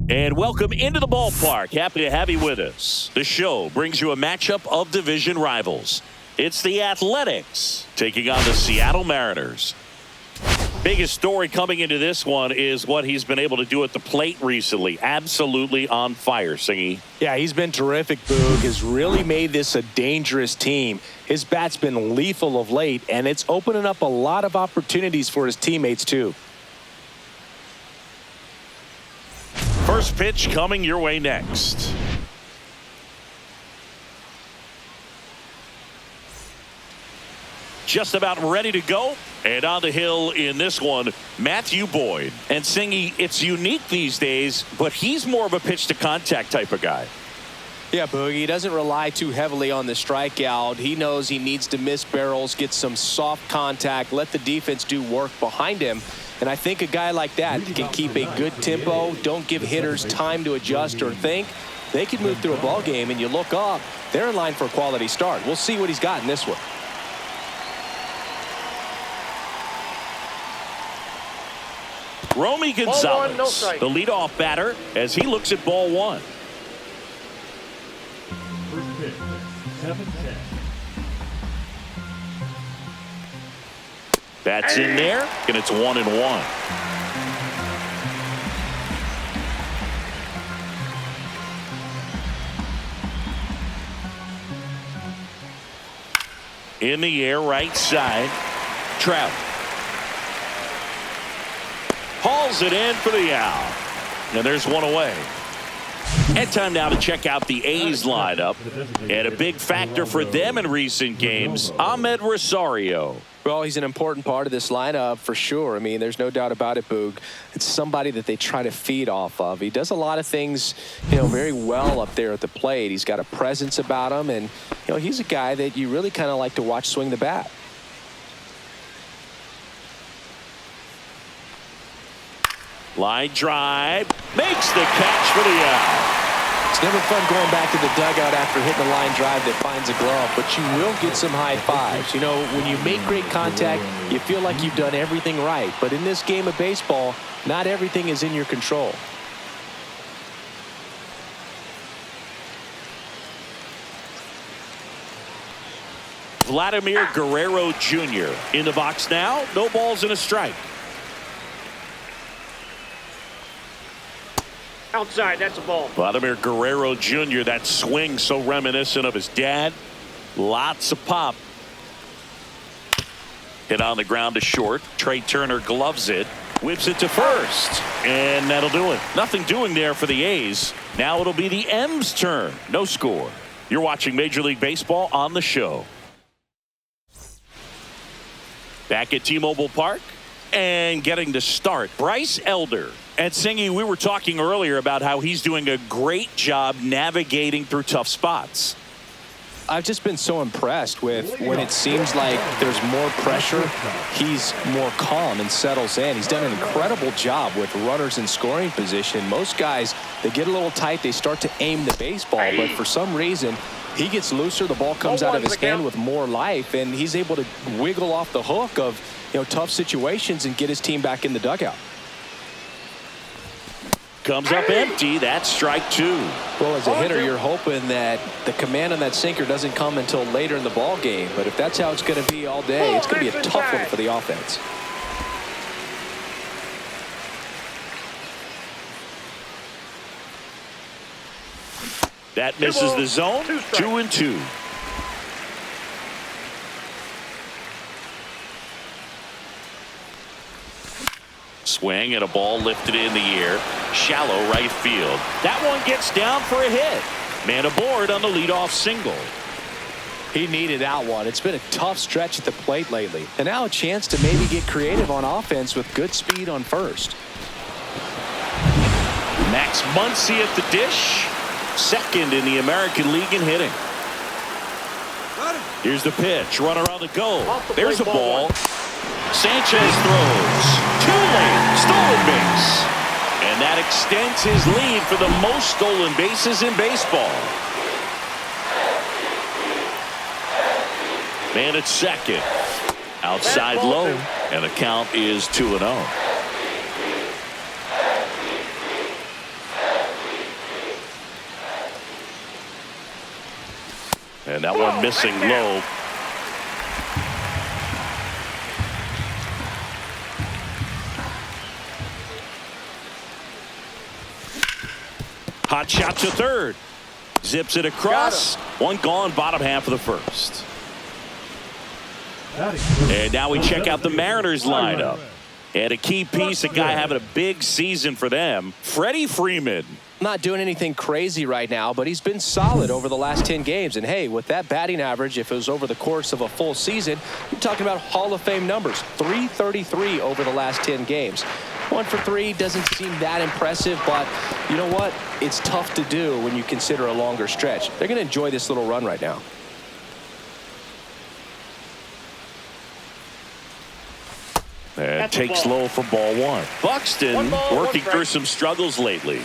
And welcome into the ballpark. Happy to have you with us. The show brings you a matchup of division rivals. It's the Athletics taking on the Seattle Mariners. Biggest story coming into this one is what he's been able to do at the plate recently. Absolutely on fire, Singy. Yeah, he's been terrific, Boog. Has really made this a dangerous team. His bat's been lethal of late, and it's opening up a lot of opportunities for his teammates, too. First pitch coming your way next. Just about ready to go. And on the hill in this one, MLB. And Singy, it's unique these days, but he's more of a pitch to contact type of guy. Yeah, Boog, he doesn't rely too heavily on the strikeout. He knows he needs to miss barrels, get some soft contact, let the defense do work behind him. And I think a guy like that can keep a good tempo, don't give hitters time to adjust or think. They can move through a ball game, and you look up, they're in line for a quality start. We'll see what he's got in this one. Romy Gonzalez, no strike. the leadoff batter, as he looks at ball one. First pitch, 7-10. That's in there, and it's 1-1. In the air, right side, Trout. Hauls it in for the out. And there's one away. And time now to check out the A's lineup. And a big factor for them in recent games, Ahmed Rosario. Well, he's an important part of this lineup for sure. I mean, there's no doubt about it, Boog. It's somebody that they try to feed off of. He does a lot of things, very well up there at the plate. He's got a presence about him, and, he's a guy that you really kind of like to watch swing the bat. Line drive, makes the catch for the out. It's never fun going back to the dugout after hitting a line drive that finds a glove, but you will get some high fives. When you make great contact, you feel like you've done everything right. But in this game of baseball, not everything is in your control. Vladimir Guerrero Jr. in the box now. No balls and a strike. Outside, that's a ball. Vladimir Guerrero Jr., that swing so reminiscent of his dad. Lots of pop. Hit on the ground to short. Trey Turner gloves it. Whips it to first. And that'll do it. Nothing doing there for the A's. Now it'll be the M's turn. No score. You're watching Major League Baseball on the show. Back at T-Mobile Park. And getting to start, Bryce Elder. And Singy, we were talking earlier about how he's doing a great job navigating through tough spots. I've just been so impressed with when it seems like there's more pressure, he's more calm and settles in. He's done an incredible job with runners in scoring position. Most guys, they get a little tight, they start to aim the baseball, but for some reason, he gets looser, the ball comes out of his hand with more life, and he's able to wiggle off the hook of tough situations and get his team back in the dugout. Comes up empty. That's strike two. Well, as a hitter, you're hoping that the command on that sinker doesn't come until later in the ball game. But if that's how it's going to be all day, it's going to be a tough one for the offense. That misses the zone. 2-2. Swing and a ball lifted in the air. Shallow right field. That one gets down for a hit. Man aboard on the leadoff single. He needed that one. It's been a tough stretch at the plate lately. And now a chance to maybe get creative on offense with good speed on first. Max Muncy at the dish. Second in the American League in hitting. Here's the pitch. Runner on the go. There's a ball. Sanchez throws. Too late. Stolen base. And that extends his lead for the most stolen bases in baseball. Man at second. Outside low. And the count is 2-0. And that one missing low. Hot shot to third. Zips it across. One gone, bottom half of the first. And now we check out the Mariners lineup. And a key piece, a guy having a big season for them, Freddie Freeman. Not doing anything crazy right now, but he's been solid over the last 10 games. And hey, with that batting average, if it was over the course of a full season, you're talking about Hall of Fame numbers. 333 over the last 10 games. 1 for 3 doesn't seem that impressive, but you know what? It's tough to do when you consider a longer stretch. They're going to enjoy this little run right now. And takes low for ball one. Buxton working through some struggles lately.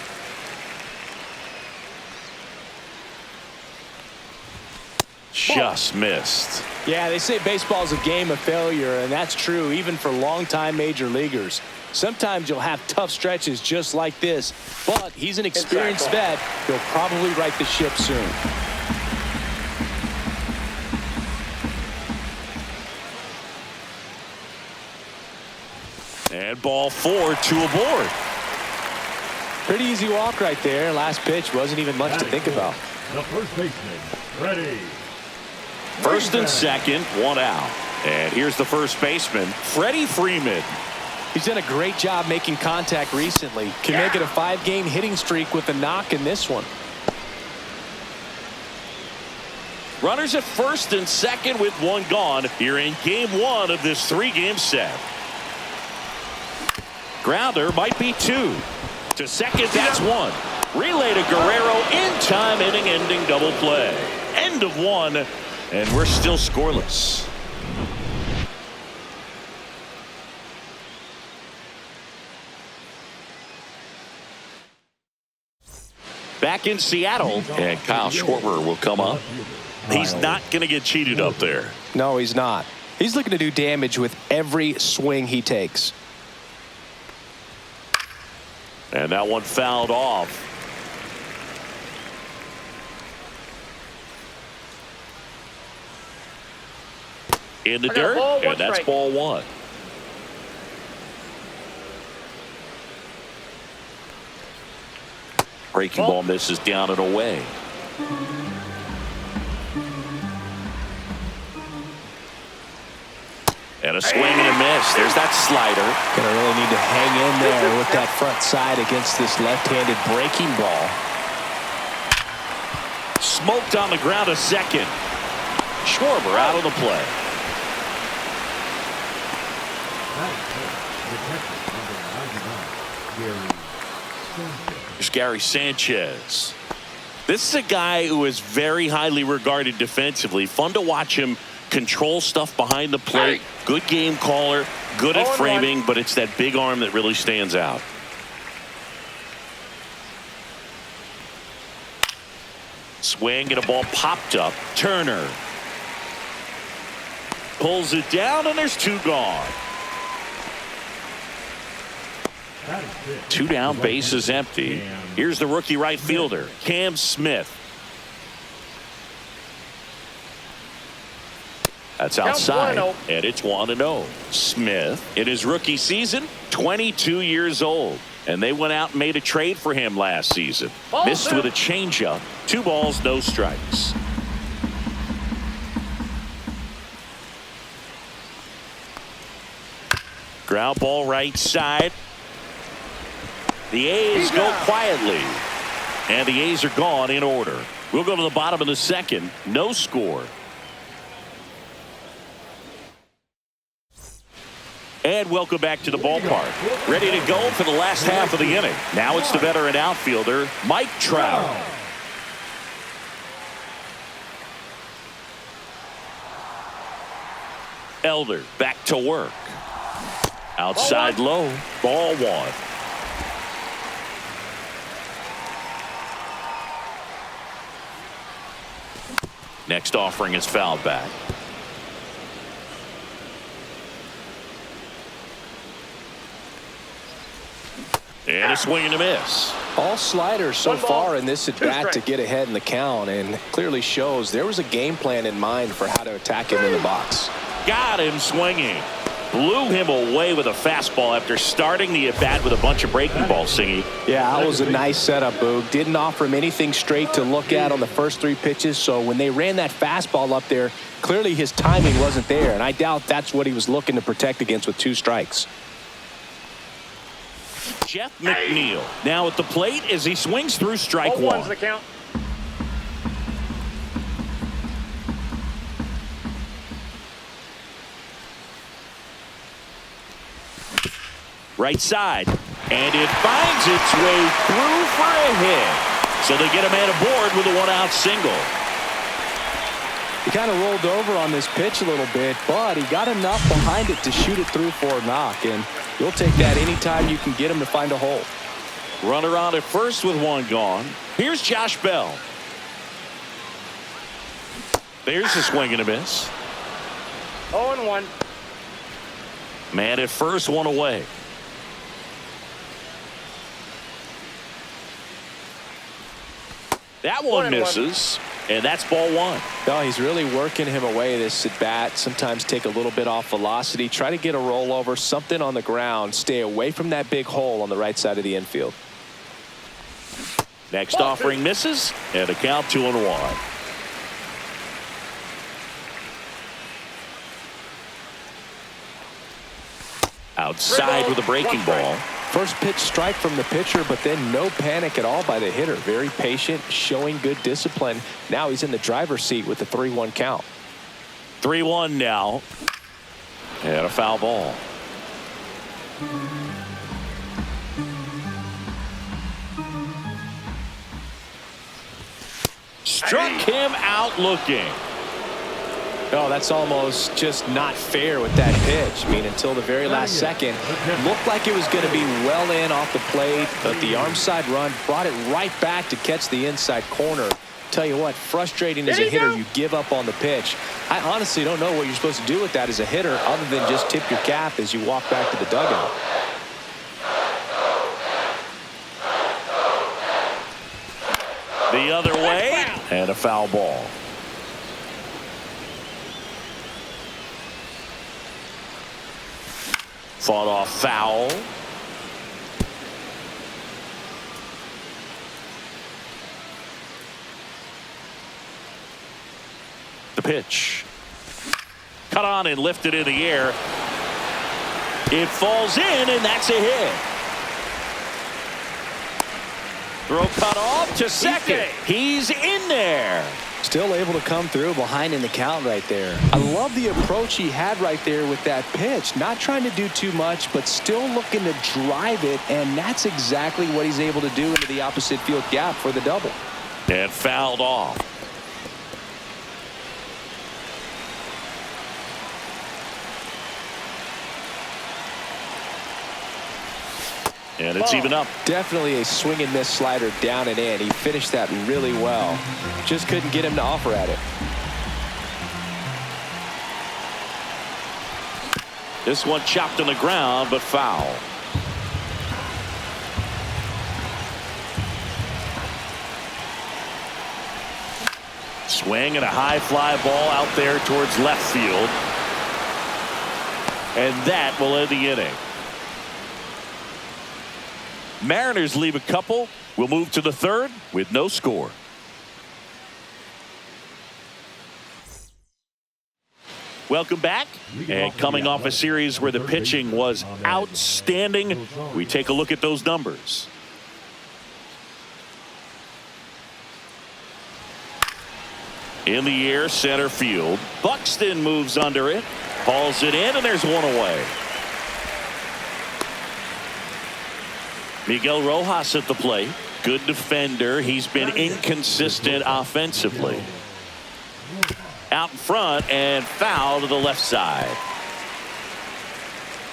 Just missed. Yeah, they say baseball's a game of failure, and that's true even for longtime major leaguers. Sometimes you'll have tough stretches just like this, but he's an experienced vet. He'll probably right the ship soon. And ball 4, 2 aboard. Pretty easy walk right there. Last pitch wasn't even much to think about. The first baseman, ready. First and second, 1 out. And here's the first baseman, Freddie Freeman. He's done a great job making contact recently. Can make it a 5-game hitting streak with a knock in this one. Runners at first and second with 1 gone here in game 1 of this 3-game set. Grounder might be 2. To second, that's 1. Relay to Guerrero in time, inning-ending double play. End of 1, and we're still scoreless. Back in Seattle, and Kyle Schwarber will come up. He's not going to get cheated up there. No, he's not. He's looking to do damage with every swing he takes. And that one fouled off. In the dirt, and that's ball 1. Breaking ball misses down and away. And a swing and a miss. There's that slider. Gonna really need to hang in there with that front side against this left-handed breaking ball. Smoked on the ground to second. Schwarber out of the play. There's Gary Sanchez. This is a guy who is very highly regarded defensively. Fun to watch him control stuff behind the plate. Good game caller, good at framing, but it's that big arm that really stands out. Swing and a ball popped up. Turner pulls it down, and there's 2 gone. 2 down, base is empty. Here's the rookie right fielder, Cam Smith. That's outside, and it's 1-0. Smith, in his rookie season, 22 years old. And they went out and made a trade for him last season. Missed with a changeup. 2 balls, no strikes. Ground ball right side. The A's go quietly. And the A's are gone in order. We'll go to the bottom of the second. No score. And welcome back to the ballpark. Ready to go for the last half of the inning. Now it's the veteran outfielder, Mike Trout. Elder back to work. Outside low, ball 1. Next offering is fouled back. And a swing and a miss. All sliders so far in this at-bat to get ahead in the count, and clearly shows there was a game plan in mind for how to attack him in the box. Got him swinging. Blew him away with a fastball after starting the at-bat with a bunch of breaking balls, Singy. Yeah, that was a nice setup, Boog. Didn't offer him anything straight to look at on the first 3 pitches, so when they ran that fastball up there, clearly his timing wasn't there, and I doubt that's what he was looking to protect against with 2 strikes. Jeff McNeil now at the plate as he swings through strike 1. The count. Right side, and it finds its way through for a hit. So they get a man aboard with a 1-out single. He kind of rolled over on this pitch a little bit, but he got enough behind it to shoot it through for a knock, and you'll take that anytime you can get him to find a hole. Runner on at first with 1 gone. Here's Josh Bell. There's a swing and a miss. 0-1. Man at first, 1 away. That one misses, and that's ball 1. No, he's really working him away this at bat. Sometimes take a little bit off velocity, try to get a rollover, something on the ground, stay away from that big hole on the right side of the infield. Next offering misses, and a count 2-1. Outside with a breaking ball. First pitch strike from the pitcher, but then no panic at all by the hitter. Very patient, showing good discipline. Now he's in the driver's seat with the 3-1 count. 3-1 now. And a foul ball. Struck him out looking. Oh, that's almost just not fair with that pitch. I mean, until the very last second, looked like it was going to be well in off the plate, but the arm side run brought it right back to catch the inside corner. Tell you what, frustrating as a hitter, you give up on the pitch. I honestly don't know what you're supposed to do with that as a hitter other than just tip your cap as you walk back to the dugout. The other way, and a foul ball. Fought off foul. The pitch. Cut on and lifted in the air. It falls in, and that's a hit. Throw cut off to second. He's in there. Still able to come through behind in the count right there. I love the approach he had right there with that pitch. Not trying to do too much, but still looking to drive it, and that's exactly what he's able to do into the opposite field gap for the double. And fouled off. And it's even up. Definitely a swing and miss slider down and in. He finished that really well. Just couldn't get him to offer at it. This one chopped on the ground, but foul. Swing and a high fly ball out there towards left field. And that will end the inning. Mariners leave a couple. We'll move to the third with no score. Welcome back. And coming off a series where the pitching was outstanding, we take a look at those numbers. In the air, center field. Buxton moves under it. Hauls it in, and there's one away. Miguel Rojas at the plate. Good defender. He's been inconsistent offensively. Out in front and foul to the left side.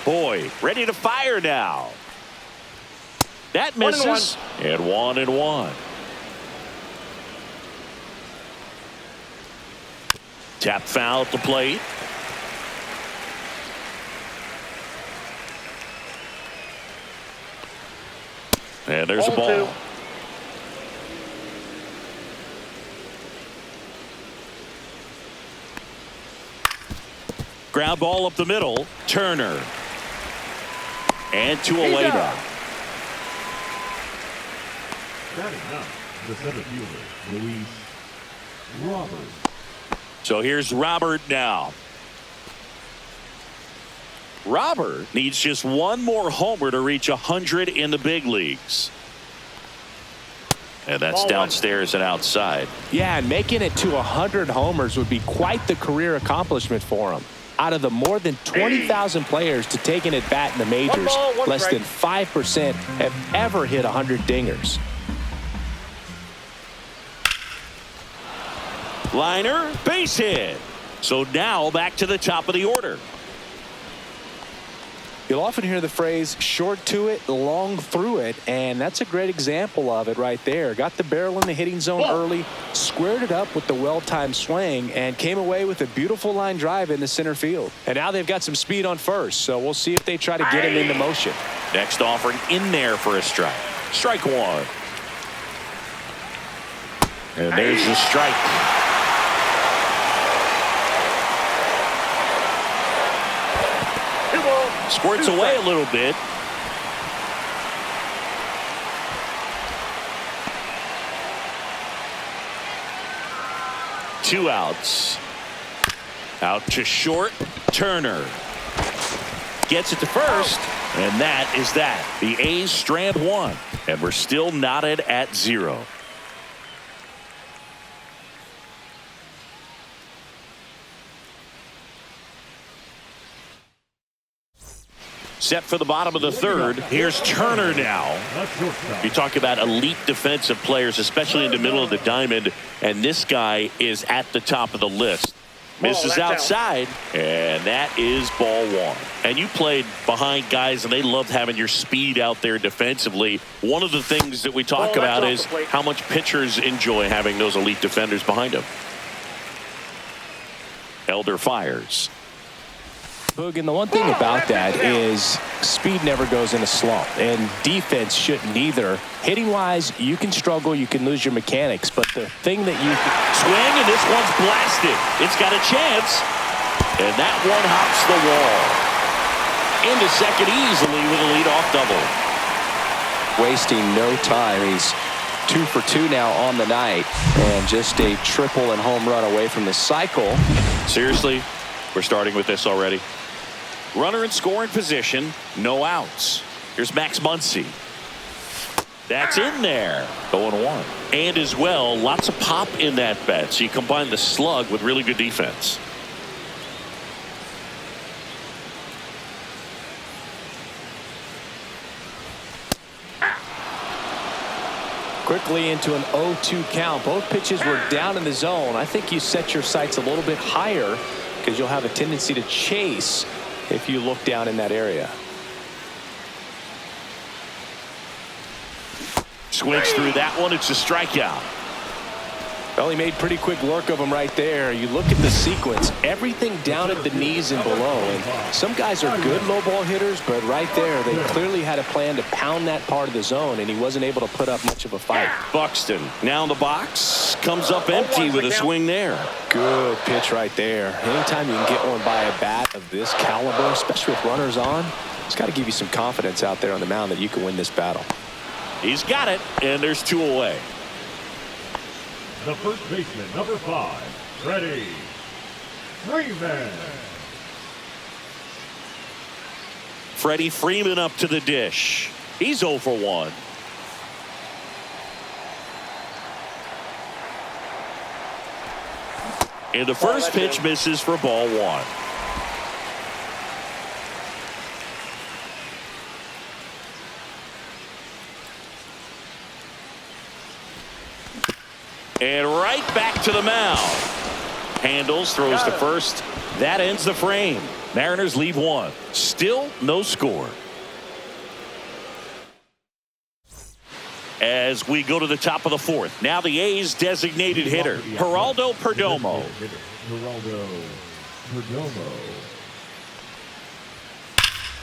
Boyd ready to fire now. That misses. And 1-1. Tap foul at the plate. And there's a ball. ground ball up the middle. Turner. And to away now. Batting up, the center fielder, Luis Robert. So here's Robert now. Robert needs just one more homer to reach 100 in the big leagues. And that's downstairs and outside. Yeah, and making it to 100 homers would be quite the career accomplishment for him. Out of the more than 20,000 players to take an at-bat in the majors, less than 5% have ever hit 100 dingers. Liner, base hit. So now back to the top of the order. You'll often hear the phrase short to it, long through it, and that's a great example of it right there. Got the barrel in the hitting zone early, squared it up with the well-timed swing, and came away with a beautiful line drive into center field. And now they've got some speed on first, so we'll see if they try to get him into motion. Next offering in there for a strike. Strike one. And there's the strike. Squirts away a little bit. Two outs. Out to short. Turner gets it to first, and that is that. The A's strand one, and we're still knotted at 0. Set for the bottom of the third. Here's Turner now. You talk about elite defensive players, especially in the middle of the diamond, and this guy is at the top of the list. Misses outside, and that is ball one. And you played behind guys, and they loved having your speed out there defensively. One of the things that we talk about is how much pitchers enjoy having those elite defenders behind them. Elder fires. Boog, and the one thing about that is speed never goes in a slump, and defense shouldn't either. Hitting-wise, you can struggle, you can lose your mechanics, but the thing that you swing, and this one's blasted. It's got a chance, and that one hops the wall. Into second easily with a leadoff double. Wasting no time. He's 2 for 2 now on the night, and just a triple and home run away from the cycle. Seriously, we're starting with this already. Runner in scoring position, no outs. Here's Max Muncy. That's in there. 0-1. And as well, lots of pop in that bet. So you combine the slug with really good defense. Quickly into an 0-2 count. Both pitches were down in the zone. I think you set your sights a little bit higher because you'll have a tendency to chase if you look down in that area. Swings through that one. It's a strikeout. Well, he made pretty quick work of him right there. You look at the sequence, everything down at the knees and below. And some guys are good low ball hitters, but right there, they clearly had a plan to pound that part of the zone, and he wasn't able to put up much of a fight. Buxton now in the box, comes up empty with a swing there. Good pitch right there. Anytime you can get one by a bat of this caliber, especially with runners on, it's got to give you some confidence out there on the mound that you can win this battle. He's got it, and there's 2 away. The first baseman, number 5, Freddie Freeman. Freddie Freeman up to the dish. He's 0 for 1. And the first pitch misses for ball 1. And right back to the mound. Handles, throws to first. That ends the frame. Mariners leave 1. Still no score. As we go to the top of the 4th. Now the A's designated hitter, Geraldo Perdomo.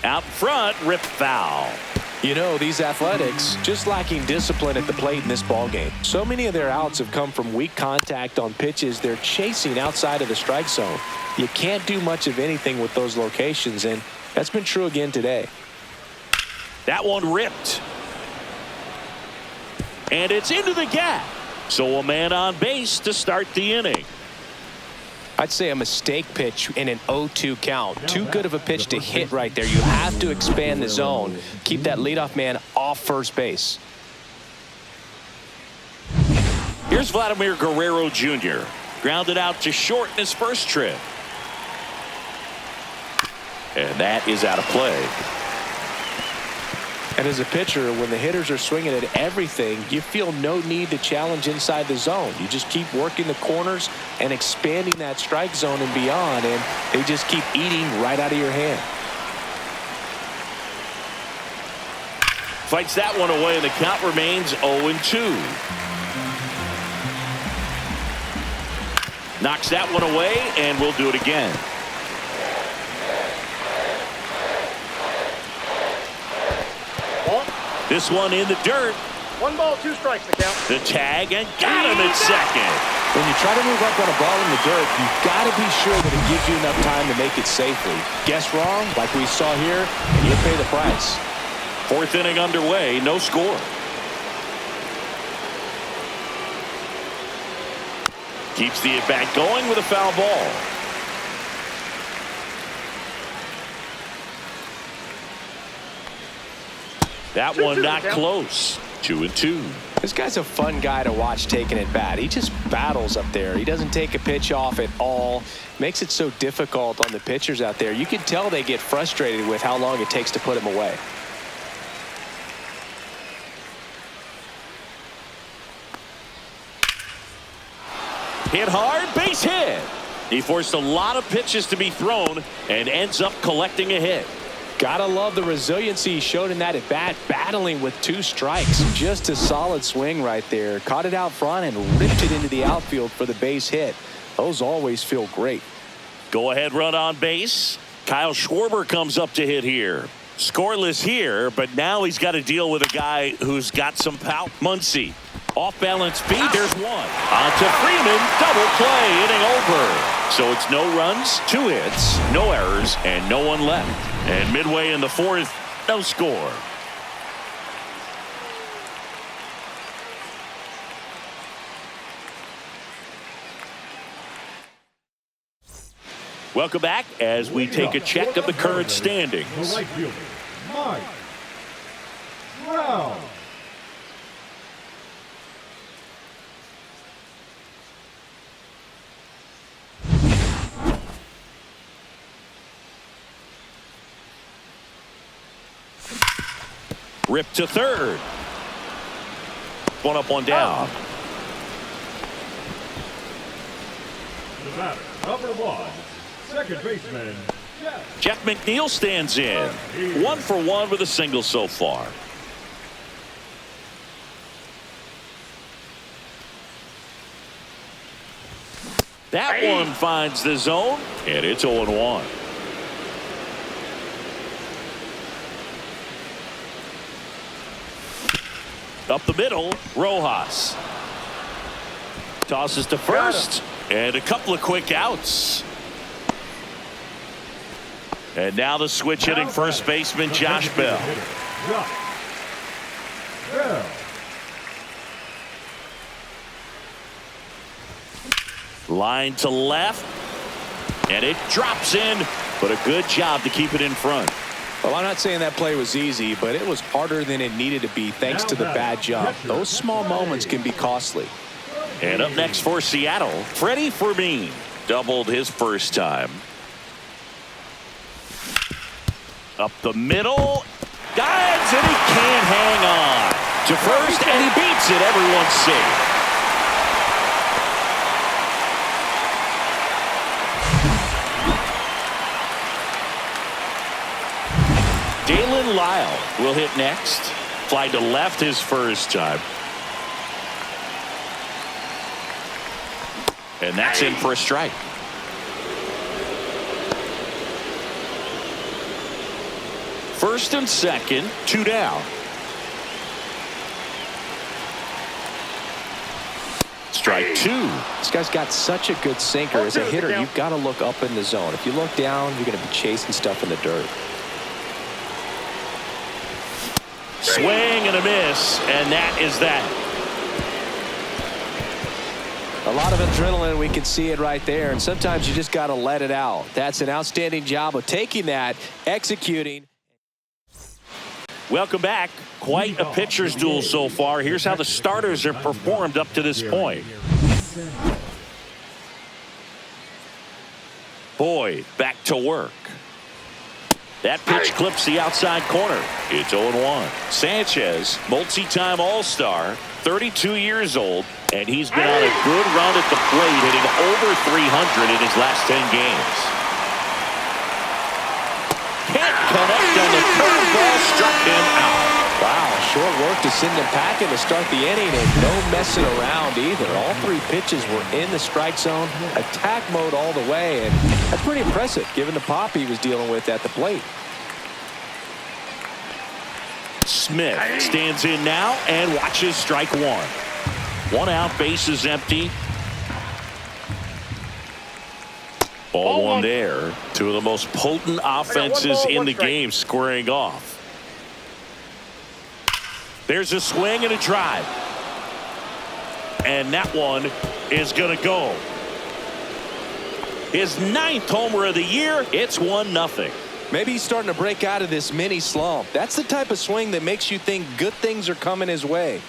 Out front, rip foul. You know, these Athletics just lacking discipline at the plate in this ballgame. So many of their outs have come from weak contact on pitches they're chasing outside of the strike zone. You can't do much of anything with those locations, and that's been true again today. That one ripped. And it's into the gap. So a man on base to start the inning. I'd say a mistake pitch in an 0-2 count. Too good of a pitch to hit right there. You have to expand the zone. Keep that leadoff man off first base. Here's Vladimir Guerrero Jr. Grounded out to short in his first trip. And that is out of play. And as a pitcher, when the hitters are swinging at everything, you feel no need to challenge inside the zone. You just keep working the corners and expanding that strike zone and beyond, and they just keep eating right out of your hand. Fights that one away, and the count remains 0-2. Knocks that one away, and we'll do it again. This one in the dirt. 1 ball, 2 strikes to count. The tag, and got him at second. When you try to move up on a ball in the dirt, you've got to be sure that it gives you enough time to make it safely. Guess wrong, like we saw here, and you'll pay the price. 4th inning underway, no score. Keeps the at-bat going with a foul ball. That one not close. 2-2. This guy's a fun guy to watch taking at bat. He just battles up there. He doesn't take a pitch off at all. Makes it so difficult on the pitchers out there. You can tell they get frustrated with how long it takes to put him away. Hit hard, base hit. He forced a lot of pitches to be thrown and ends up collecting a hit. Gotta love the resiliency he showed in that at bat, battling with 2 strikes. Just a solid swing right there. Caught it out front and ripped it into the outfield for the base hit. Those always feel great. Go ahead run on base. Kyle Schwarber comes up to hit here. Scoreless here, but now he's got to deal with a guy who's got some power. Muncy. Off balance speed, there's one. On to Freeman, double play, inning over. So it's no runs, 2 hits, no errors, and no one left. And midway in the 4th, no score. Welcome back as we take a check of the current standings. The right fielder, Mike Trout. Rip to third. One up, one down. The batter, number 1, second baseman, Jeff McNeil stands in. 1 for 1 with a single so far. That one finds the zone, and it's 0-1. Up the middle, Rojas. Tosses to first, and a couple of quick outs. And now the switch hitting first baseman, Josh Bell. Josh Bell. Line to left, and it drops in, but a good job to keep it in front. Well, I'm not saying that play was easy, but it was harder than it needed to be thanks to the bad jump. Those small moments can be costly. And up next for Seattle, Freddie Fermin. Doubled his first time. Up the middle. Dives, and he can't hang on. To first, and he beats it. Everyone's safe. Dalen Lyle will hit next. Fly to left his first time. And that's in for a strike. First and second, 2 down. Strike 2. This guy's got such a good sinker. As a hitter, you've got to look up in the zone. If you look down, you're going to be chasing stuff in the dirt. Swing and a miss, and that is that. A lot of adrenaline, we can see it right there, and sometimes you just got to let it out. That's an outstanding job of taking that, executing. Welcome back. Quite a pitcher's duel so far. Here's how the starters have performed up to this point. Boyd back to work. That pitch clips the outside corner. It's 0-1. Sanchez, multi-time All-Star, 32 years old, and he's been on a good run at the plate, hitting over 300 in his last 10 games. Can't connect on the curveball, struck him out. Wow, short work to send him packing to start the inning, and no messing around either. All 3 pitches were in the strike zone, attack mode all the way, and that's pretty impressive given the pop he was dealing with at the plate. Smith stands in now and watches strike 1. 1 out, base is empty. Ball 1 there. 2 of the most potent offenses in the game squaring off. There's a swing and a drive. And that one is going to go. His 9th homer of the year. It's 1-0. Maybe he's starting to break out of this mini slump. That's the type of swing that makes you think good things are coming his way.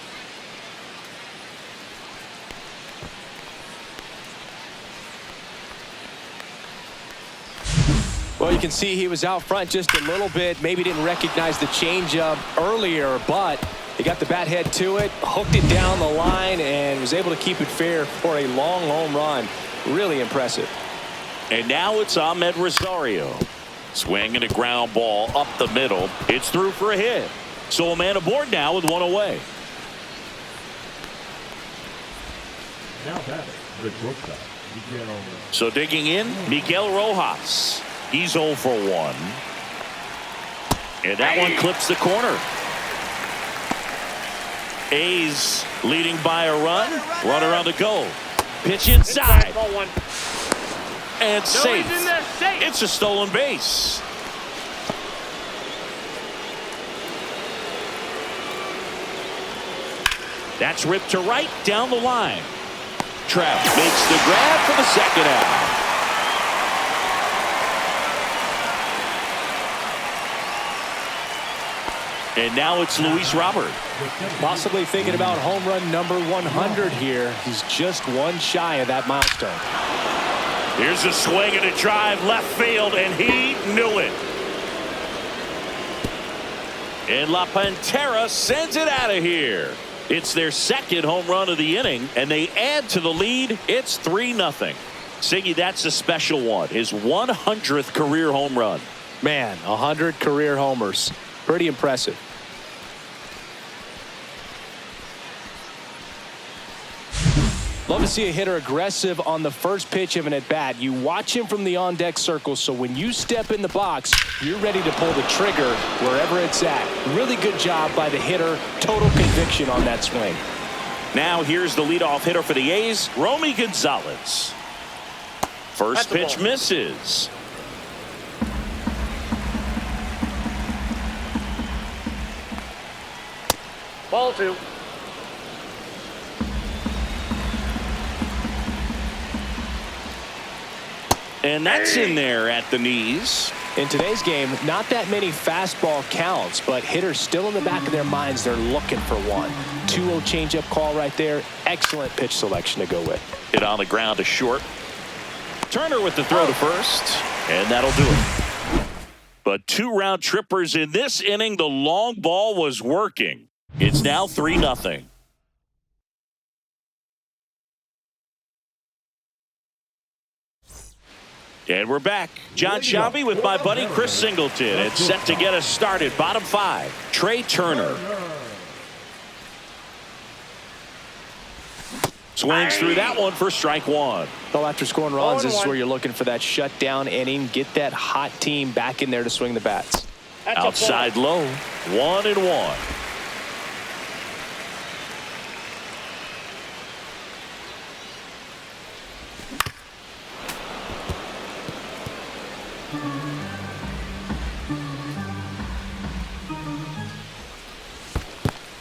Well, you can see he was out front just a little bit. Maybe didn't recognize the changeup earlier, but he got the bat head to it, hooked it down the line, and was able to keep it fair for a long home run. Really impressive. And now it's Ahmed Rosario. Swing and a ground ball up the middle. It's through for a hit. So a man aboard now with 1 away. Now batting, the shortstop, Miguel. So digging in, Miguel Rojas. He's 0 for 1. And that one clips the corner. A's leading by a run. Runner on the go. Pitch inside. And safe. It's a stolen base. That's ripped to right down the line. Trout makes the grab for the second out. And now it's Luis Robert. Possibly thinking about home run number 100 here. He's just 1 shy of that milestone. Here's a swing and a drive left field, and he knew it. And La Pantera sends it out of here. It's their 2nd home run of the inning, and they add to the lead. It's 3-0. Siggy, that's a special one. His 100th career home run. Man, 100 career homers. Pretty impressive. Love to see a hitter aggressive on the first pitch of an at-bat. You watch him from the on-deck circle, so when you step in the box, you're ready to pull the trigger wherever it's at. Really good job by the hitter. Total conviction on that swing. Now here's the leadoff hitter for the A's, Romy Gonzalez. First pitch misses. Ball 2. And that's in there at the knees. In today's game, not that many fastball counts, but hitters still in the back of their minds, they're looking for one. 2-0 changeup call right there. Excellent pitch selection to go with. Hit on the ground to short. Turner with the throw to first, and that'll do it. But 2 round trippers in this inning. The long ball was working. It's now 3-0. And we're back. John Shabby with my buddy Chris Singleton. It's set to get us started. Bottom 5, Trey Turner. Swings through that one for strike 1. Well, after scoring runs, this is where you're looking for that shutdown inning. Get that hot team back in there to swing the bats. That's a Outside low, 1-1.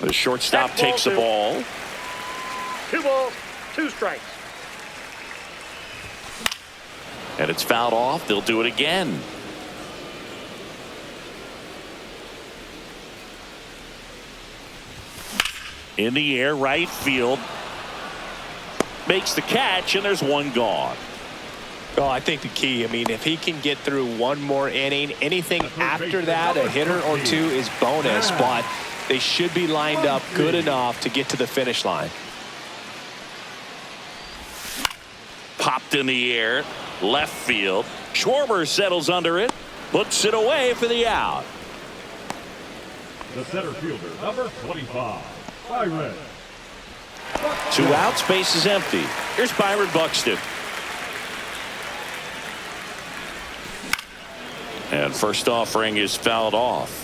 The shortstop That's ball takes the two. ball. 2 balls, 2 strikes. And it's fouled off. They'll do it again. In the air, right field. Makes the catch, and there's one gone. Oh, I think the key, I mean, if he can get through one more inning, anything after that, a hitter or two is bonus, but they should be lined up good enough to get to the finish line. Popped in the air, left field. Schwarber settles under it, puts it away for the out. The center fielder, number 25, Byron. 2 outs, base is empty. Here's Byron Buxton. And first offering is fouled off.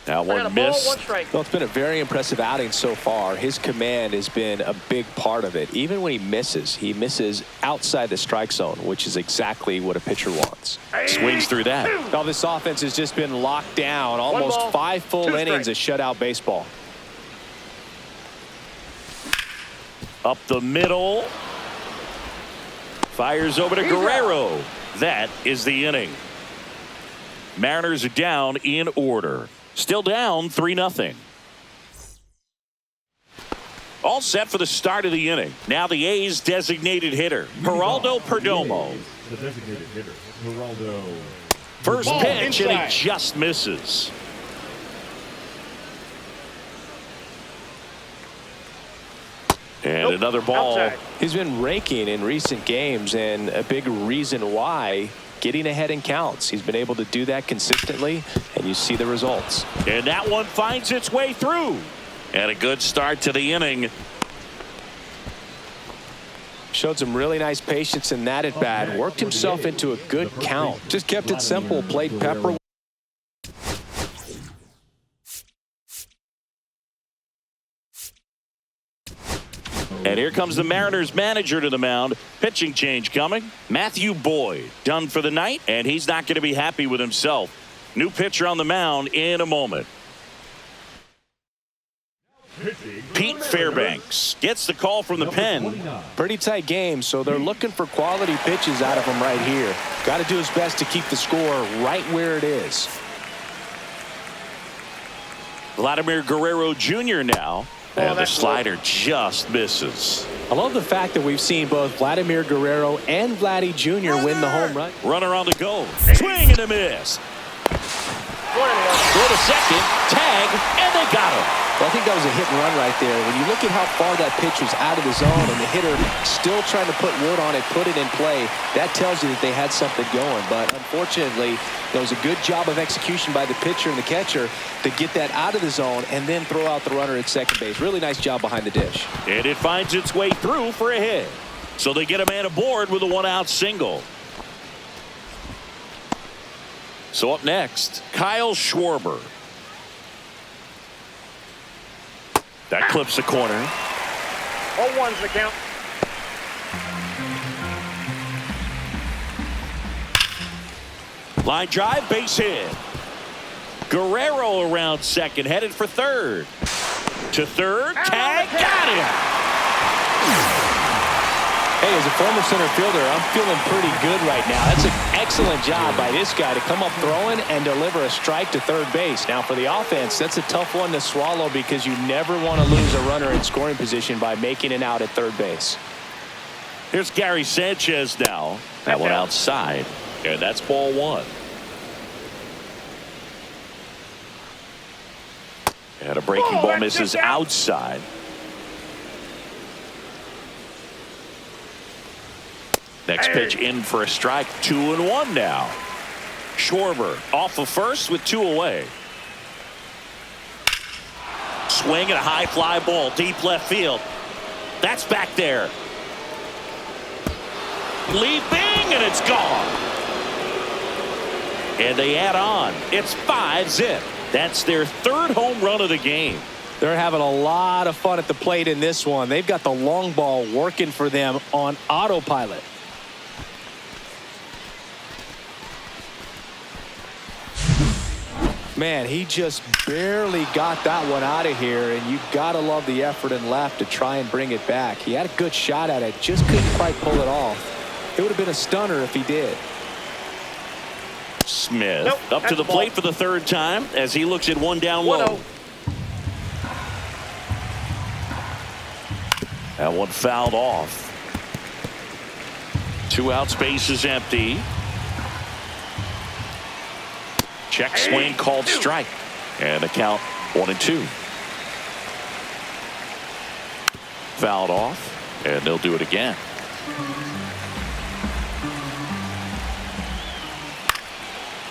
Now I got a one ball, miss. 1 strike. Well, it's been a very impressive outing so far. His command has been a big part of it. Even when he misses outside the strike zone, which is exactly what a pitcher wants. Swings through that. Now this offense has just been locked down. Almost ball, 5 full 2 innings of strikes. shutout baseball. Up the middle. Fires over to Guerrero. That is the inning. Mariners are down in order. Still down 3-0. All set for the start of the inning. Now the A's designated hitter, Geraldo Perdomo. The designated hitter, Geraldo. First Ball pitch, and inside. he just misses. And another ball. Outside. He's been raking in recent games, and a big reason why, getting ahead in counts. He's been able to do that consistently, and you see the results. And that one finds its way through. And a good start to the inning. Showed some really nice patience in that at bat. Worked himself into a good count. Just kept it simple. Played pepper. And here comes the Mariners manager to the mound. Pitching change coming. SEA-M.Boyd done for the night, and he's not going to be happy with himself. New pitcher on the mound in a moment. Pete Fairbanks gets the call from the pen. Pretty tight game, so they're looking for quality pitches out of him right here. Got to do his best to keep the score right where it is. Vladimir Guerrero Jr. now. And the that's slider just misses. I love the fact that we've seen both Vladimir Guerrero and Vladdy Jr. win the home run. Runner on the go. Swing and a miss. Go to second. Tag. And they got him. Well, I think that was a hit and run right there. When you look at how far that pitch was out of the zone and the hitter still trying to put wood on it, put it in play, that tells you that they had something going. But unfortunately, there was a good job of execution by the pitcher and the catcher to get that out of the zone and then throw out the runner at second base. Really nice job behind the dish. And it finds its way through for a hit. So they get a man aboard with a 1-out single. So up next, Kyle Schwarber. That clips the corner. 0-1's the count. Line drive, base hit. Guerrero around second, headed for third. To third, tag, got him. Hey, as a former center fielder, I'm feeling pretty good right now. That's an excellent job by this guy to come up throwing and deliver a strike to third base. Now, for the offense, that's a tough one to swallow because you never want to lose a runner in scoring position by making it out at third base. Here's Gary Sanchez now. That one outside, and that's ball 1. And a breaking ball misses outside. Next pitch in for a strike. 2-1 now. Schwarber off of first with 2 away. Swing and a high fly ball deep left field. That's back there. Leaping, and it's gone. And they add on. It's 5-zip. That's their third home run of the game. They're having a lot of fun at the plate in this one. They've got the long ball working for them on autopilot. Man, he just barely got that one out of here, and you got to love the effort in left to try and bring it back. He had a good shot at it, just couldn't quite pull it off. It would have been a stunner if he did. Smith Nope, up to the plate for the third time as he looks at one down low. 1-0. That one fouled off. 2 outs, base is empty. Check swing called strike. And the count 1-2. Fouled off, and they'll do it again.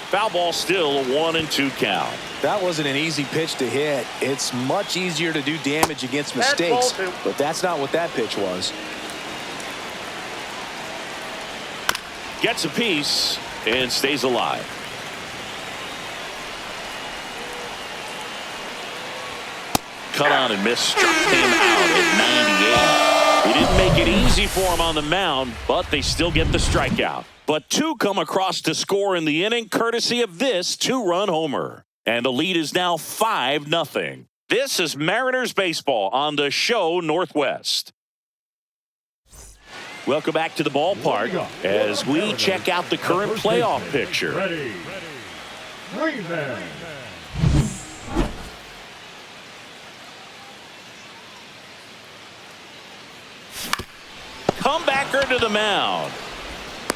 Foul ball, still a 1-2 count. That wasn't an easy pitch to hit. It's much easier to do damage against That's mistakes, ball 2. but that's not what that pitch was. Gets a piece and stays alive. Cut on and miss, struck him out at 98. He didn't make it easy for him on the mound, but they still get the strikeout. But 2 come across to score in the inning, courtesy of this 2-run homer. And the lead is now 5-0. This is Mariners baseball on the show Northwest. Welcome back to the ballpark as we check out the current playoff picture. Ready. Green man. Comebacker to the mound.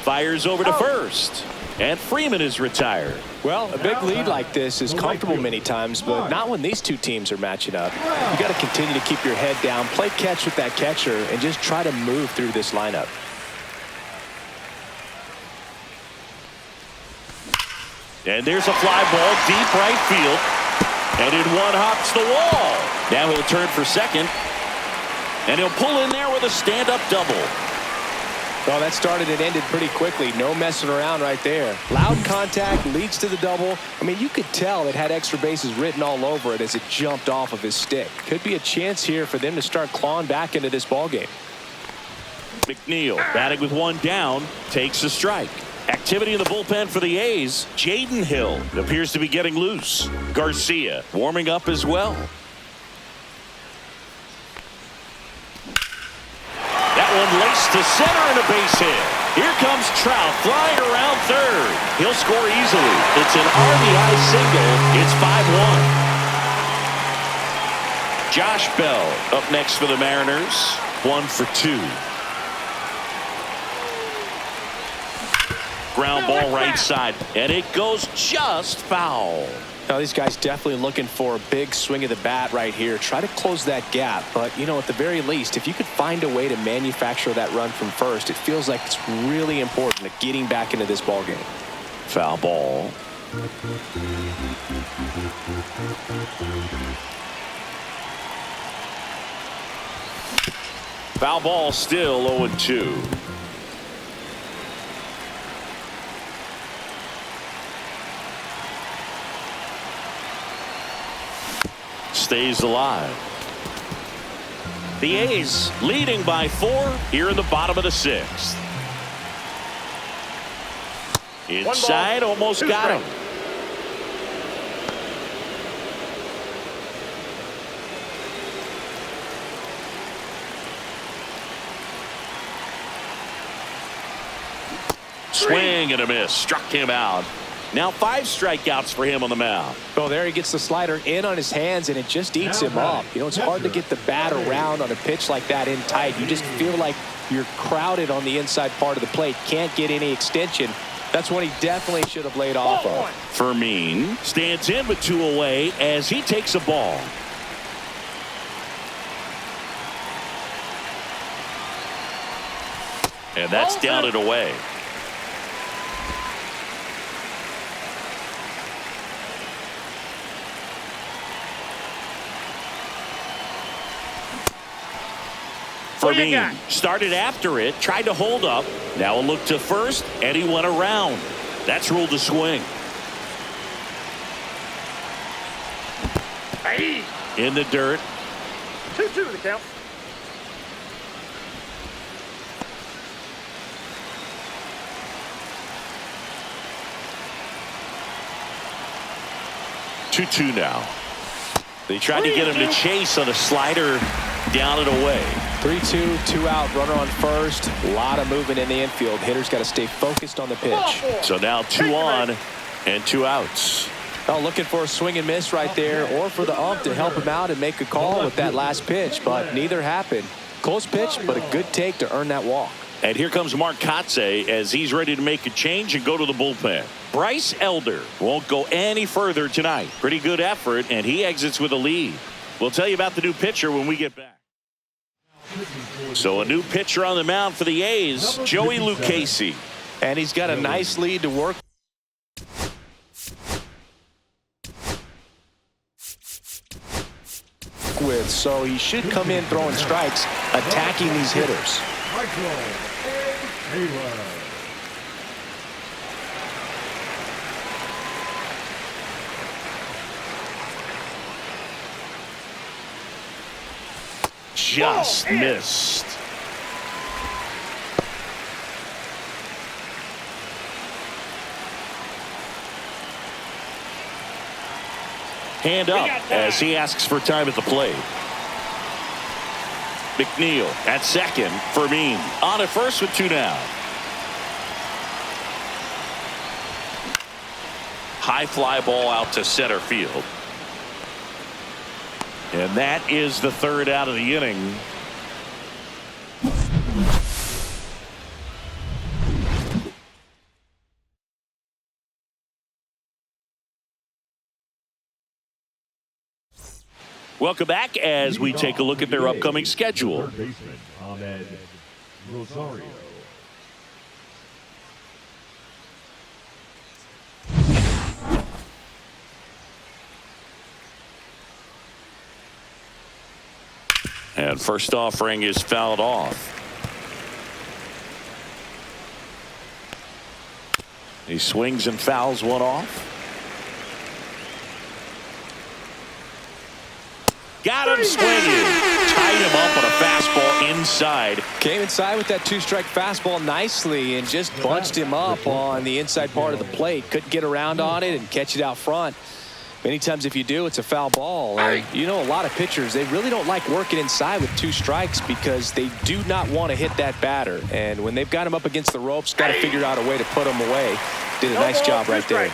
Fires over to first. And Freeman is retired. Well, a big lead like this is comfortable many times, but not when these two teams are matching up. You got to continue to keep your head down, play catch with that catcher, and just try to move through this lineup. And there's a fly ball deep right field. And it one hops the wall. Now he'll turn for second. And he'll pull in there with a stand-up double. Well, that started and ended pretty quickly. No messing around right there. Loud contact leads to the double. I mean, you could tell it had extra bases written all over it as it jumped off of his stick. Could be a chance here for them to start clawing back into this ballgame. McNeil batting with one down, takes a strike. Activity in the bullpen for the A's. Jaden Hill appears to be getting loose. Garcia warming up as well. That one laced to center and a base hit. Here comes Trout flying around third. He'll score easily. It's an RBI single. It's 5-1. Josh Bell up next for the Mariners. 1 for 2. Ground ball right side, and it goes just foul. Now, these guys definitely looking for a big swing of the bat right here. Try to close that gap, but, you know, at the very least, if you could find a way to manufacture that run from first, it feels like it's really important to getting back into this ballgame. Foul ball. Foul ball, still 0-2. Stays alive. The A's leading by 4 here in the bottom of the 6th. Inside, almost got him. Swing and a miss. Struck him out. Now 5 strikeouts for him on the mound. Well, there he gets the slider in on his hands, and it just eats him up. You know, it's hard to get the bat around on a pitch like that in tight. You just feel like you're crowded on the inside part of the plate. Can't get any extension. That's one he definitely should have laid off of. Fermin stands in with 2 away as he takes a ball. And that's down and away. What do you Fermin got? started after it, tried to hold up. Now a look to first, and he went around. That's ruled a swing. Hey. In the dirt. 2-2 the count. Two now. They tried to get him to chase on a slider down and away. 3-2, 2 out, runner on first. A lot of movement in the infield. Hitters got to stay focused on the pitch. So now 2 on and 2 outs. Oh, looking for a swing and miss right there, or for the ump to help him out and make a call with that last pitch, but neither happened. Close pitch, but a good take to earn that walk. And here comes Mark Kotze as he's ready to make a change and go to the bullpen. Bryce Elder won't go any further tonight. Pretty good effort, and he exits with a lead. We'll tell you about the new pitcher when we get back. So a new pitcher on the mound for the A's, Joey Lucchesi. And he's got a nice lead to work with, so he should come in throwing strikes, attacking these hitters. Michael A. Taylor. Just missed. Hand up as he asks for time at the plate. McNeil at second. Fermin on at first with 2 down. High fly ball out to center field. And that is the 3rd out of the inning. Welcome back as we take a look at their upcoming schedule. Third baseman Ahmed Rosario. And first offering is fouled off. He swings and fouls one off. Got him swinging. Tied him up on a fastball inside. Came inside with that 2-strike fastball nicely and just bunched him up on the inside part of the plate. Couldn't get around on it and catch it out front. Many times if you do, it's a foul ball. And you know, a lot of pitchers, they really don't like working inside with 2 strikes because they do not want to hit that batter. And when they've got him up against the ropes, got to figure out a way to put him away. Did a nice job right there.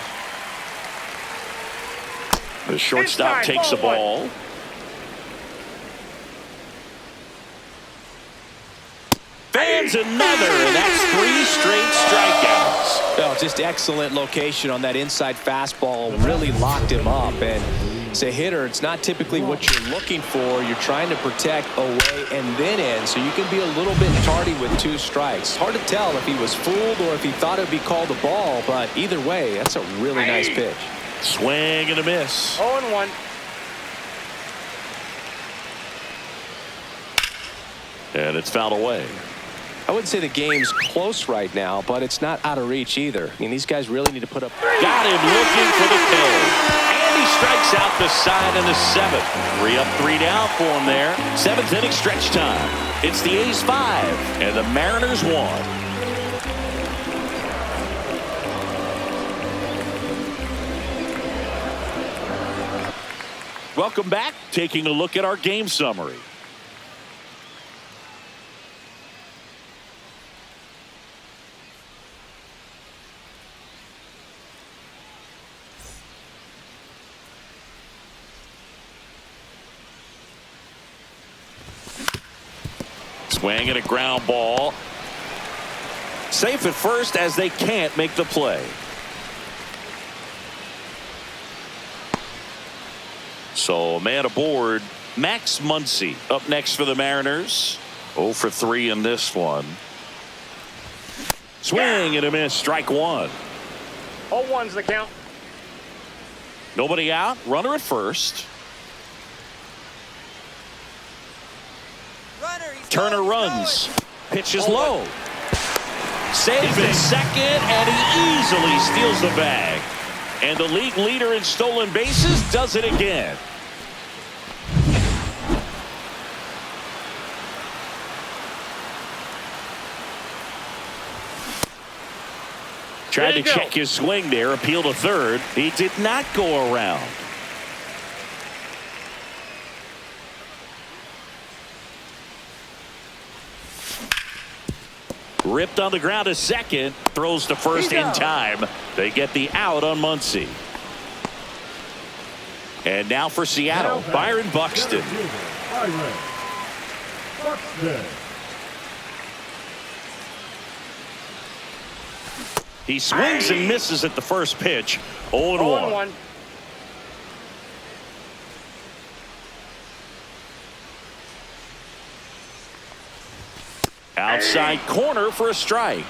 The shortstop takes the ball. Fans another, and that's 3 straight strikeouts. Oh, just excellent location on that inside fastball. Really locked him up. And as a hitter, it's not typically what you're looking for. You're trying to protect away and then in, so you can be a little bit tardy with 2 strikes. Hard to tell if he was fooled or if he thought it would be called a ball, but either way, that's a really nice pitch. Swing and a miss. 0-1. And it's fouled away. I wouldn't say the game's close right now, but it's not out of reach either. I mean, these guys really need to put up. Got him looking for the kill. And he strikes out the side in the 7th. 3 up, 3 down for him there. 7th inning stretch time. It's the A's 5 and the Mariners 1. Welcome back. Taking a look at our game summary. Swing and a ground ball. Safe at first as they can't make the play. So a man aboard. Max Muncy up next for the Mariners. 0 for 3 in this one. Swing and a miss. Strike 1. 0-1's the count. Nobody out. Runner at first. Runner, he's Turner runs. Pitch is low. Save in second, and he easily steals the bag. And the league leader in stolen bases does it again. Tried to check his swing there, appeal to third. He did not go around. Ripped on the ground to second, throws to first in time. They get the out on Muncy. And now for Seattle, Byron Buxton. He swings and misses at the first pitch. 0-1. Outside corner for a strike.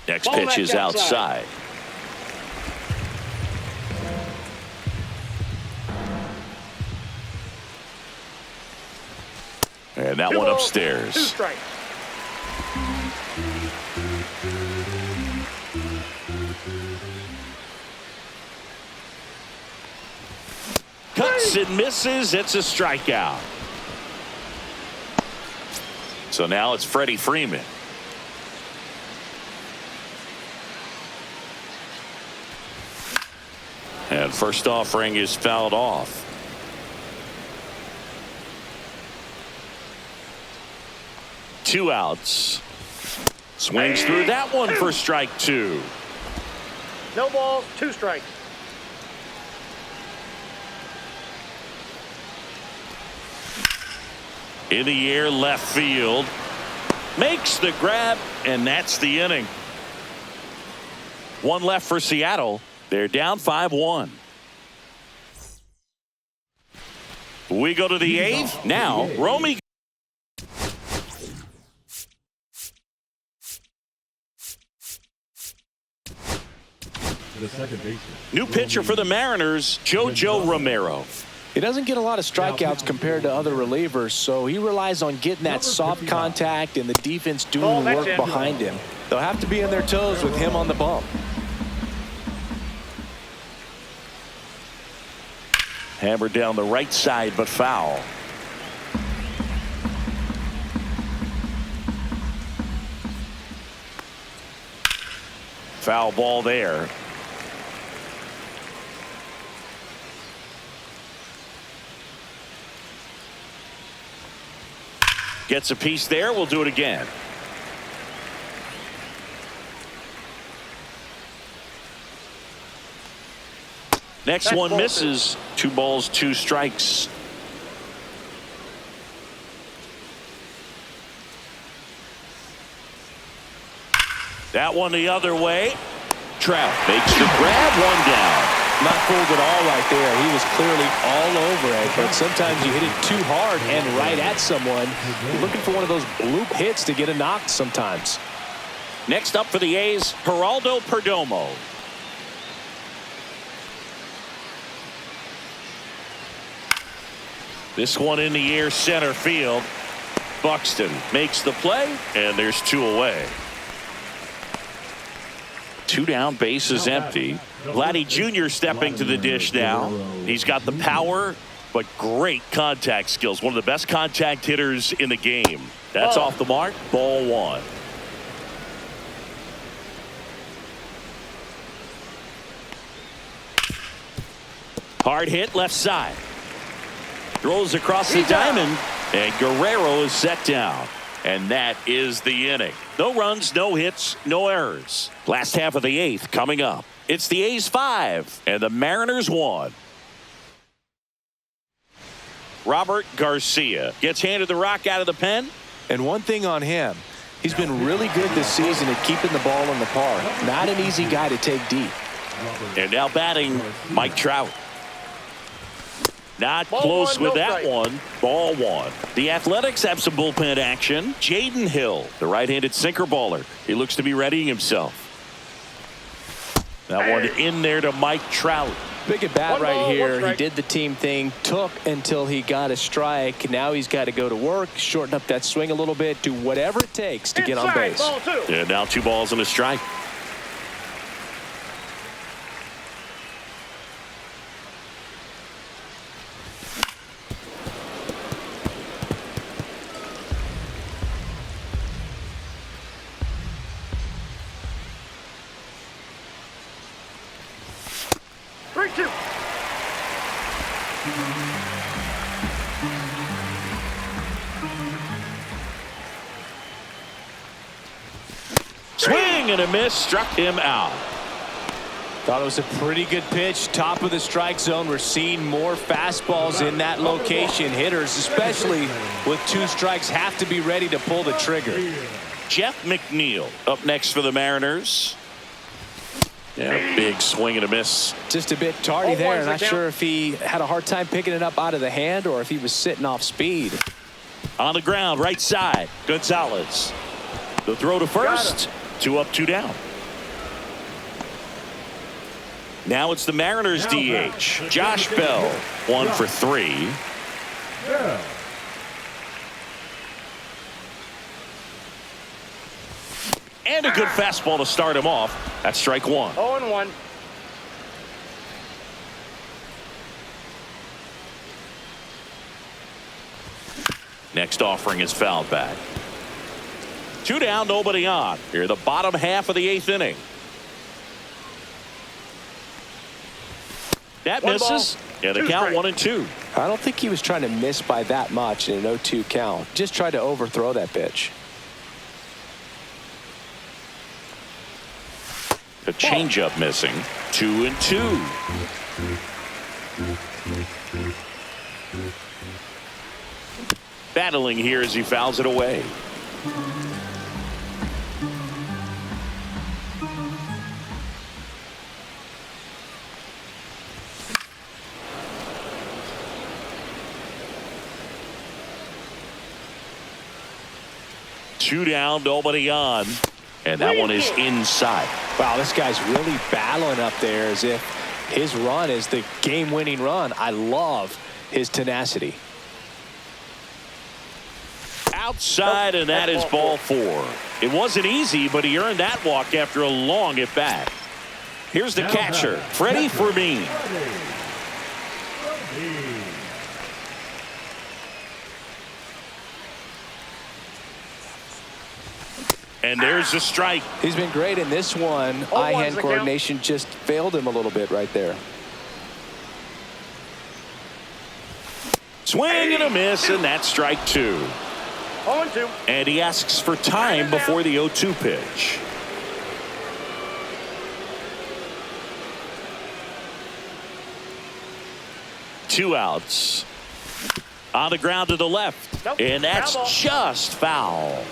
Next pitch is outside. And that one upstairs. 2 strikes. Cuts and misses. It's a strikeout. So now it's Freddie Freeman. And first offering is fouled off. Two outs. Swings through that one for strike 2. No balls, 2 strikes. In the air, left field. Makes the grab, and that's the inning. One left for Seattle. They're down 5-1. We go to the 8th. Now, Romy. New pitcher for the Mariners, JoJo Romero. He doesn't get a lot of strikeouts compared to other relievers, so he relies on getting that soft contact and the defense doing the work behind him. They'll have to be on their toes with him on the bump. Hammered down the right side, but foul. Foul ball there. Gets a piece there. We'll do it again. Next one misses. 2 balls, 2 strikes. That one the other way. Trout makes the grab, 1 down. Not fooled at all right there. He was clearly all over it, but sometimes you hit it too hard and right at someone. You're looking for one of those bloop hits to get a knock sometimes. Next up for the A's, Geraldo Perdomo. This one in the air, center field. Buxton makes the play, and there's 2 away. 2 down, base is empty. Vladdy Jr. stepping to the dish now. He's got the power, but great contact skills. One of the best contact hitters in the game. That's off the mark. Ball 1. Hard hit left side. Throws across the diamond, and Guerrero is set down. And that is the inning. No runs, no hits, no errors. Last half of the 8th coming up. It's the A's 5 and the Mariners 1. Robert Garcia gets handed the rock out of the pen. And one thing on him, he's been really good this season at keeping the ball in the park. Not an easy guy to take deep. And now batting, Mike Trout. Not close with that one. Ball 1. The Athletics have some bullpen action. Jaden Hill, the right-handed sinker baller. He looks to be readying himself. That one in there to Mike Trout. Big at bat One right ball, one here. He strike. did the team thing, took until he got a strike. Now he's got to go to work, shorten up that swing a little bit, do whatever it takes to get on Inside, base. ball 2. And now 2 balls and a strike. Three, 2. Swing and a miss, struck him out. Thought it was a pretty good pitch, top of the strike zone. We're seeing more fastballs in that location. Hitters, especially with 2 strikes, have to be ready to pull the trigger. Jeff McNeil up next for the Mariners. Yeah, big swing and a miss. Just a bit tardy Oh, there. one's Not the count. sure if he had a hard time picking it up out of the hand or if he was sitting off speed. On the ground, right side, Gonzalez. The throw to first. 2 up, 2 down. Now it's the Mariners DH. Josh Bell, 1 for 3. Bell. And a good fastball to start him off. That's strike 1. 0-1. Next offering is fouled back. 2 down, nobody on. Here, the bottom half of the 8th inning. That One misses. ball, Yeah, the 2 count strikes. 1 and 2. I don't think he was trying to miss by that much in an 0-2 count. Just tried to overthrow that pitch. The changeup missing. 2 and 2. Battling here as he fouls it away. Two down, nobody on. And that one is inside. Wow, this guy's really battling up there as if his run is the game-winning run. I love his tenacity. Outside, and that is ball 4. It wasn't easy, but he earned that walk after a long at bat. Here's the catcher, Freddie Fermin. And there's the strike. He's been great in this one. Eye-hand the coordination just failed him a little bit right there. Swing and a miss, and that's strike 2. 0-2. And he asks for time before the 0-2 pitch. Two outs. On the ground to the left. Nope. And that's Foul ball. just foul.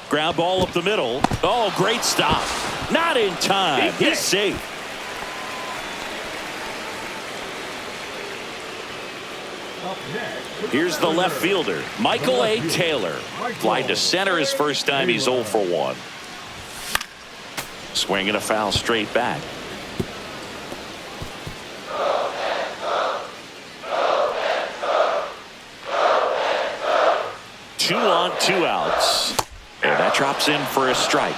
Ground ball up the middle. Oh, great stop. Not in time. He's safe. Up next. Here's the left fielder, Michael A. Taylor. Fly to center his first time. He's 0 for 1. Swing and a foul straight back. Two on, 2 outs. And that drops in for a strike.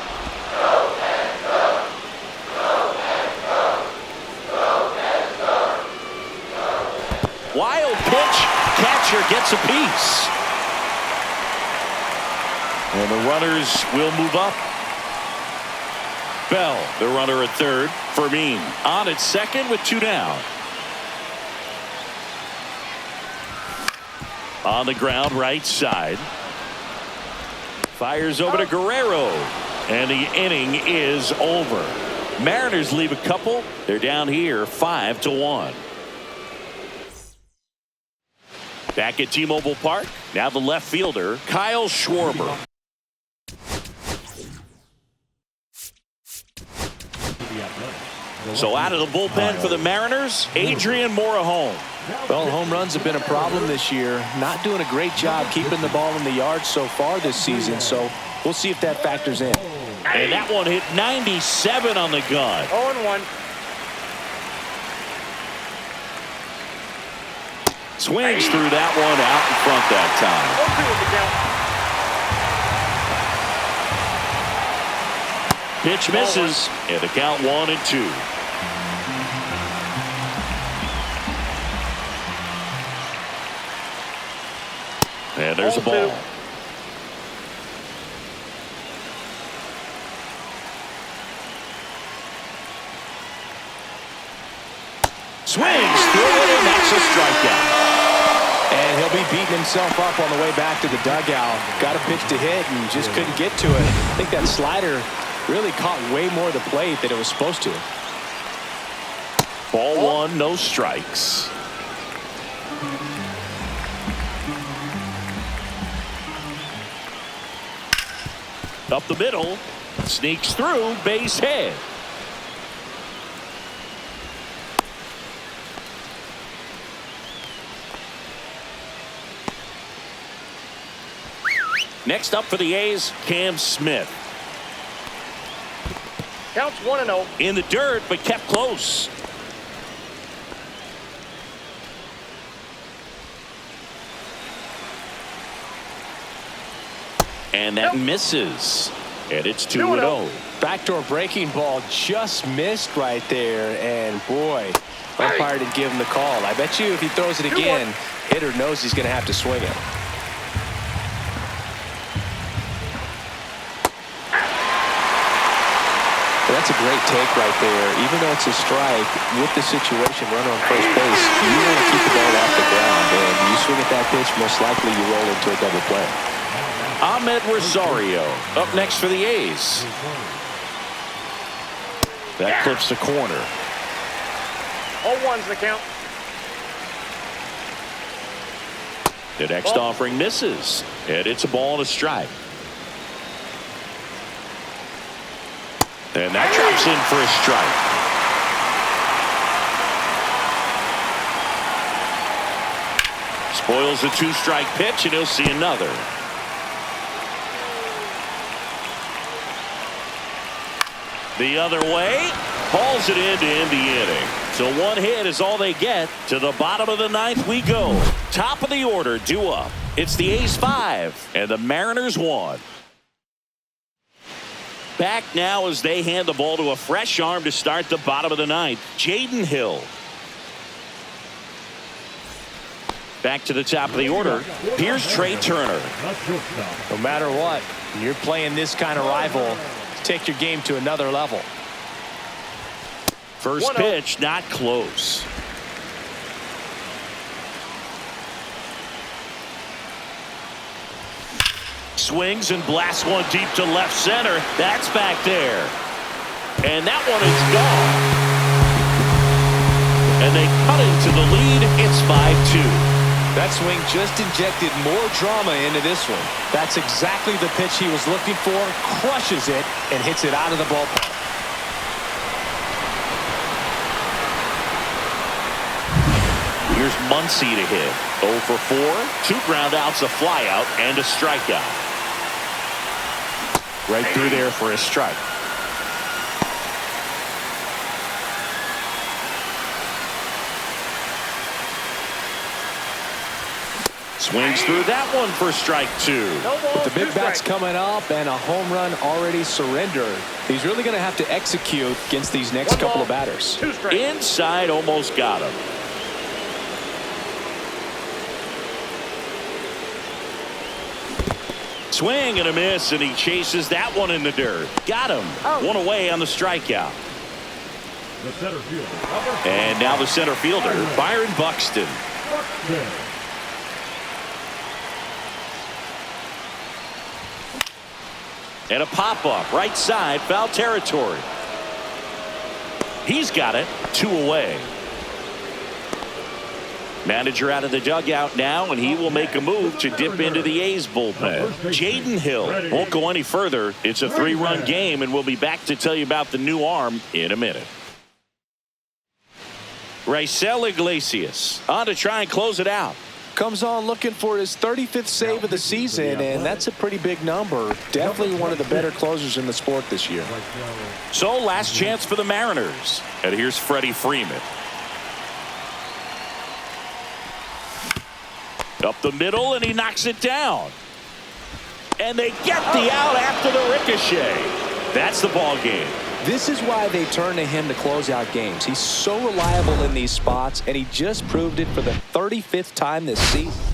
Wild pitch. Catcher gets a piece. And the runners will move up. Bell, the runner at third. Fermin on at second with 2 down. On the ground, right side. Fires over to Guerrero. And the inning is over. Mariners leave a couple. They're down here 5-1. Back at T-Mobile Park. Now the left fielder, Kyle Schwarber. So out of the bullpen for the Mariners, Adrian Morahome. Well, home runs have been a problem this year. Not doing a great job keeping the ball in the yard so far this season, so we'll see if that factors in. And that one hit 97 on the gun. 0-1. Swings through that one out in front that time. 0-2 with the count. Pitch misses, and the count 1-2. And there's a ball. Swings through it, and that's a strikeout. And he'll be beating himself up on the way back to the dugout. Got a pitch to hit and just couldn't get to it. I think that slider really caught way more of the plate than it was supposed to. Ball one, no strikes. Up the middle, sneaks through, base hit. Next up for the A's, Cam Smith. Counts 1-0. In the dirt, but kept close. And that misses. And it's 2-0. Backdoor breaking ball just missed right there. And boy, umpire didn't give him the call. I bet you if he throws it again, hitter knows he's going to have to swing it. Well, that's a great take right there. Even though it's a strike, with the situation, runner on first base, you want to keep the ball off the ground. And you swing at that pitch, most likely you roll into a double play. Ahmed Rosario up next for the A's. That clips the corner. 0-1's the count. The next offering misses. And it's a ball and a strike. And that drops in for a strike. Spoils the two-strike pitch, and he'll see another. The other way, hauls it in to end the inning. So one hit is all they get. To the bottom of the ninth we go. Top of the order due up. It's the A's 5 and the Mariners 1. Back now as they hand the ball to a fresh arm to start the bottom of the ninth. Jaden Hill. Back to the top of the order. Here's Trey Turner. No matter what, when you're playing this kind of rival, take your game to another level. First pitch, not close. Swings and blasts one deep to left center. That's back there. And that one is gone. And they cut into the lead. It's 5-2. That swing just injected more drama into this one. That's exactly the pitch he was looking for. Crushes it and hits it out of the ballpark. Here's Muncy to hit. 0 for 4. 2 ground outs, a fly out, and a strikeout. Right through there for a strike. Swings through that one for strike 2. With the big bats coming up and a home run already surrendered, he's really going to have to execute against these next couple of batters. Inside, almost got him. Swing and a miss, and he chases that one in the dirt. Got him. One away on the strikeout. The center fielder. And now the center fielder, Byron Buxton. And a pop-up, right side, foul territory. He's got it, 2 away. Manager out of the dugout now, and he will make a move to dip into the A's bullpen. Jaden Hill won't go any further. It's a 3-run game, and we'll be back to tell you about the new arm in a minute. Raisel Iglesias on to try and close it out. Comes on looking for his 35th save of the season, and that's a pretty big number. Definitely one of the better closers in the sport this year. So last chance for the Mariners. And here's Freddie Freeman. Up the middle, and he knocks it down. And they get the out after the ricochet. That's the ball game. This is why they turn to him to close out games. He's so reliable in these spots, and he just proved it for the 35th time this season.